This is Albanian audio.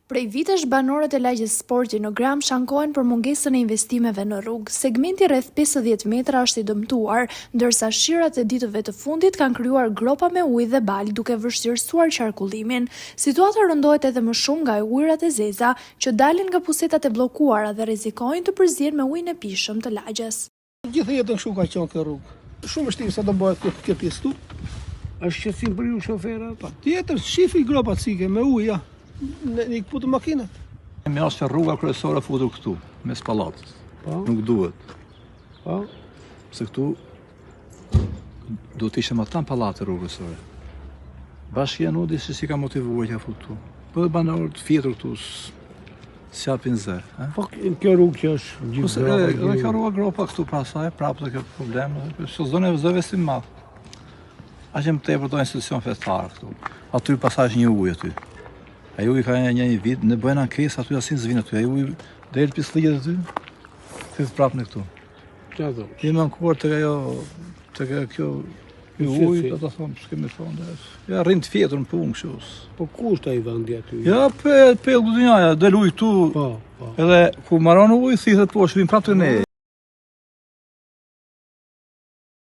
Prej vitesh banorët e lagjes sporti në Gram shankohen për mungesën e investimeve në rrugë. Segmenti rreth 50 metra është i dëmtuar, ndërsa shirat e ditëve të fundit kanë krijuar gropa me ujë dhe balë duke vështirësuar qarkullimin. Situata rëndohet edhe më shumë nga ujërat e zeza që dalin nga pusetat e bllokuara dhe rrezikojnë të përzihen me ujin e pishëm të lagjes. Gjithë jetën kështu ka qenë kjo rrugë. Shumë vështirë sa do bëhet kjo pjesë këtu. Është qëtësim për ju shoferë? Tjetër, shifi gropa cike me ujë, ja. Në këputë makinat. Me asë rruga kryesore futur këtu, mes pallatës. Nuk duhet. Se këtu do të ishte më tan pallate rrugë kryesore. Bashkia Nudi si ka motivuar që futu. Po dhe banorët fjetur këtu s'japin zë. Po kjo rrugë që është gjithë gropa. Edhe kjo rruga gropa këtu pasaj, prapë të kjo problem. Kjo zonë e vëzëve si madh. Aq më tepër do institucion fetar këtu. Aty pasaj është një ujë aty. Ai uji ka një vit, ne bëjnë ankesë aty asin s'vin aty. Ai uji del pislikët aty. Thith prapë në këtu. Çfarë do? Jemi ankuar tek ajo, tek kjo uji, do të thonë, s'kemi thonë. Ja rrin të fjetur në punë kështu. Po kushta i vendi aty? Ja pe gudinjaja, del uji këtu. Po. Edhe ku maron uji thithet poshtë, vin prapë te ne.